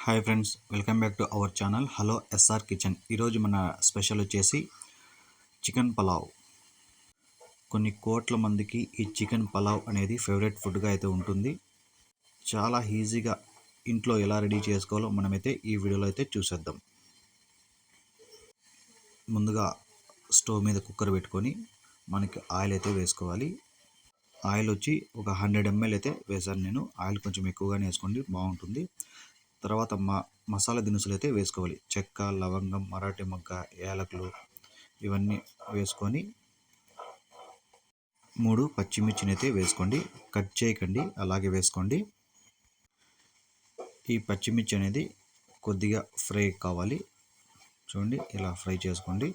Hi friends, welcome back to our channel hello S R kitchen. ఈరోజు మన special వచ్చేసి chicken pulao. కొన్ని కోట్ల మందికి ఈ చికెన్ పలావ్ అనేది ఫేవరెట్ ఫుడ్గా అయితే ఉంటుంది. చాలా ఈజీగా ఇంట్లో ఎలా రెడీ చేసుకోవాలో మనమైతే ఈ వీడియోలో అయితే చూసేద్దాం. ముందుగా స్టవ్ మీద కుక్కర్ పెట్టుకొని మనకి ఆయిల్ అయితే వేసుకోవాలి. ఆయిల్ వచ్చి ఒక 100 ml అయితే వేసాను నేను. ఆయిల్ కొంచెం ఎక్కువగానే వేసుకోండి, బాగుంటుంది. తర్వాత మసాలా దినుసులు అయితే వేసుకోవాలి. చెక్క, లవంగం, మరాఠీ మొగ్గ, యాలకులు ఇవన్నీ వేసుకొని 3 పచ్చిమిర్చిని అయితే వేసుకోండి. కట్ చేయకండి, అలాగే వేసుకోండి. ఈ పచ్చిమిర్చి అనేది కొద్దిగా ఫ్రై కావాలి. చూడండి, ఇలా ఫ్రై చేసుకోండి.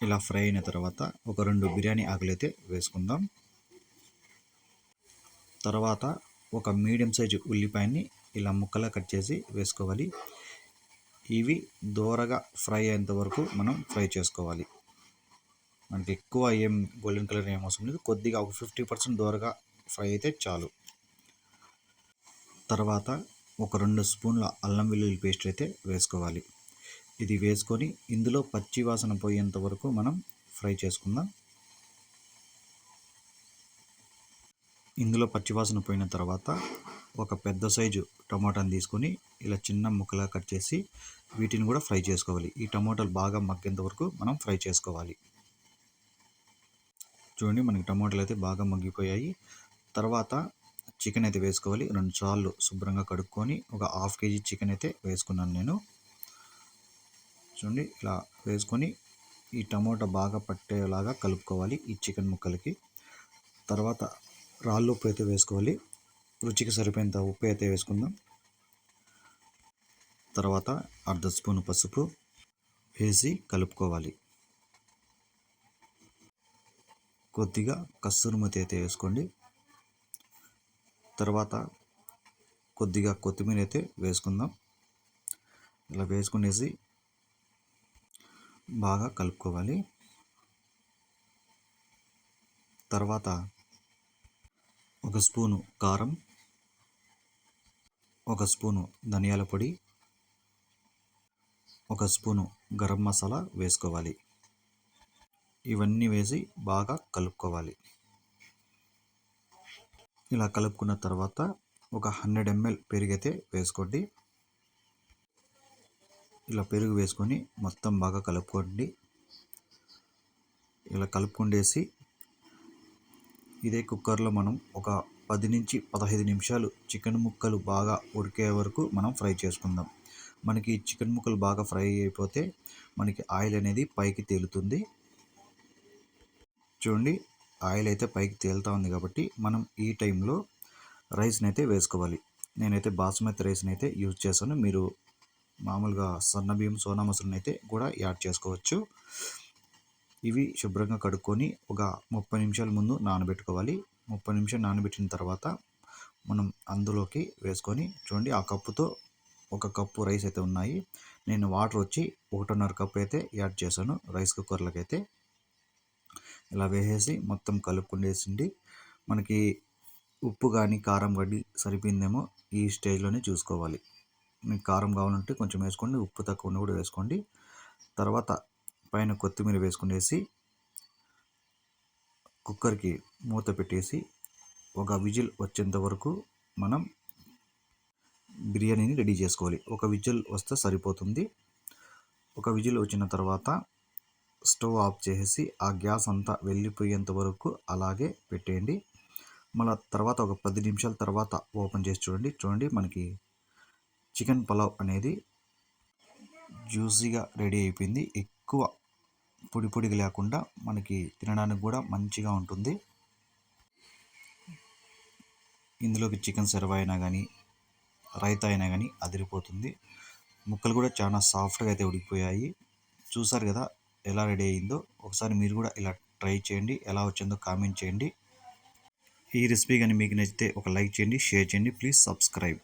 ఇలా ఫ్రై అయిన తర్వాత ఒక 2 బిర్యానీ ఆకులు అయితే వేసుకుందాం. తర్వాత ఒక మీడియం సైజు ఉల్లిపాయని ఇలా ముక్కలా కట్ చేసి వేసుకోవాలి. ఇవి దోరగా ఫ్రై అయ్యేంత వరకు మనం ఫ్రై చేసుకోవాలి. మనకి ఎక్కువ ఏం గోల్డెన్ కలర్ ఏం అవసరం లేదు, కొద్దిగా ఒక 50% దోరగా ఫ్రై అయితే చాలు. తర్వాత ఒక 2 స్పూన్ల అల్లం వెల్లుల్లి పేస్ట్ అయితే వేసుకోవాలి. ఇది వేసుకొని ఇందులో పచ్చి వాసన పోయేంత వరకు మనం ఫ్రై చేసుకుందాం. ఇందులో పచ్చివాసన పోయిన తర్వాత ఒక పెద్ద సైజు టమాటాని తీసుకొని ఇలా చిన్న ముక్కలా కట్ చేసి వీటిని కూడా ఫ్రై చేసుకోవాలి. ఈ టమాటాలు బాగా మగ్గేంత వరకు మనం ఫ్రై చేసుకోవాలి. చూడండి, మనకి టమాటాలు అయితే బాగా మగ్గిపోయాయి. తర్వాత చికెన్ అయితే వేసుకోవాలి. 2 సార్లు శుభ్రంగా కడుక్కొని ఒక 1/2 kg చికెన్ అయితే వేసుకున్నాను నేను. చూడండి, ఇలా వేసుకొని ఈ టమాటా బాగా పట్టేలాగా కలుపుకోవాలి ఈ చికెన్ ముక్కలకి. తర్వాత రాళ్ళు ఉప్పు అయితే వేసుకోవాలి. రుచికి సరిపోయేంత ఉప్పు అయితే వేసుకుందాం. తర్వాత 1/2 స్పూన్ పసుపు వేసి కలుపుకోవాలి. కొద్దిగా కస్తూరి మేతి అయితే వేసుకోండి. తర్వాత కొద్దిగా కొత్తిమీర అయితే వేసుకుందాం. ఇలా వేసుకునేసి బాగా కలుపుకోవాలి. తర్వాత 1 స్పూను కారం, 1 స్పూను ధనియాల పొడి, 1 స్పూను గరం మసాలా వేసుకోవాలి. ఇవన్నీ వేసి బాగా కలుపుకోవాలి. ఇలా కలుపుకున్న తర్వాత ఒక 100 ml పెరుగు అయితే వేసుకోండి. ఇలా పెరుగు వేసుకొని మొత్తం బాగా కలుపుకోండి. ఇలా కలుపుకుండేసి ఇదే కుక్కర్లో మనం ఒక 10 నుంచి 15 నిమిషాలు చికెన్ ముక్కలు బాగా ఉడికే వరకు మనం ఫ్రై చేసుకుందాం. మనకి చికెన్ ముక్కలు బాగా ఫ్రై అయిపోతే మనకి ఆయిల్ అనేది పైకి తేలుతుంది. చూడండి, ఆయిల్ అయితే పైకి తేలుతూ ఉంది కాబట్టి మనం ఈ టైంలో రైస్ని అయితే వేసుకోవాలి. నేనైతే బాస్మతి రైస్ని అయితే యూజ్ చేశాను. మీరు మామూలుగా సన్న బియ్యం, సోనా మసూరిని అయితే కూడా యాడ్ చేసుకోవచ్చు. ఇవి శుభ్రంగా కడుక్కొని ఒక 30 నిమిషాల ముందు నానబెట్టుకోవాలి. 30 నిమిషాలు నానబెట్టిన తర్వాత మనం అందులోకి వేసుకొని, చూడండి, ఆ కప్పుతో 1 కప్పు రైస్ అయితే ఉన్నాయి. నేను వాటర్ వచ్చి 1.5 కప్పు అయితే యాడ్ చేశాను రైస్ కుక్కర్లోకి అయితే. ఇలా వేసేసి మొత్తం కలుపుకుండేసిండి. మనకి ఉప్పు కానీ కారం కానీ సరిపోయిందేమో ఈ స్టేజ్లోనే చూసుకోవాలి. మీకు కారం కావాలంటే కొంచెం వేసుకోండి, ఉప్పు తక్కువ ఉన్న కూడా వేసుకోండి. తర్వాత పైన కొత్తిమీర వేసుకునేసి కుక్కర్కి మూత పెట్టేసి ఒక విజిల్ వచ్చేంత వరకు మనం బిర్యానీని రెడీ చేసుకోవాలి. ఒక విజిల్ వస్తే సరిపోతుంది. ఒక విజిల్ వచ్చిన తర్వాత స్టవ్ ఆఫ్ చేసేసి ఆ గ్యాస్ అంతా వెళ్ళిపోయేంత వరకు అలాగే పెట్టేయండి. మళ్ళీ తర్వాత ఒక 10 నిమిషాల తర్వాత ఓపెన్ చేసి చూడండి, మనకి చికెన్ పలావ్ అనేది జ్యూసీగా రెడీ అయిపోయింది. ఎక్కువ పొడి పొడిగా లేకుండా మనకి తినడానికి కూడా మంచిగా ఉంటుంది. ఇందులోకి చికెన్ సర్వ్ అయినా కానీ రైతా అయినా కానీ అదిరిపోతుంది. ముక్కలు కూడా చాలా సాఫ్ట్గా అయితే ఉడికిపోయాయి. చూసారు కదా ఎలా రెడీ అయిందో. ఒకసారి మీరు కూడా ఇలా ట్రై చేయండి. ఎలా వచ్చిందో కామెంట్ చేయండి. ఈ రెసిపీ కానీ మీకు నచ్చితే ఒక లైక్ చేయండి, షేర్ చేయండి. Please subscribe.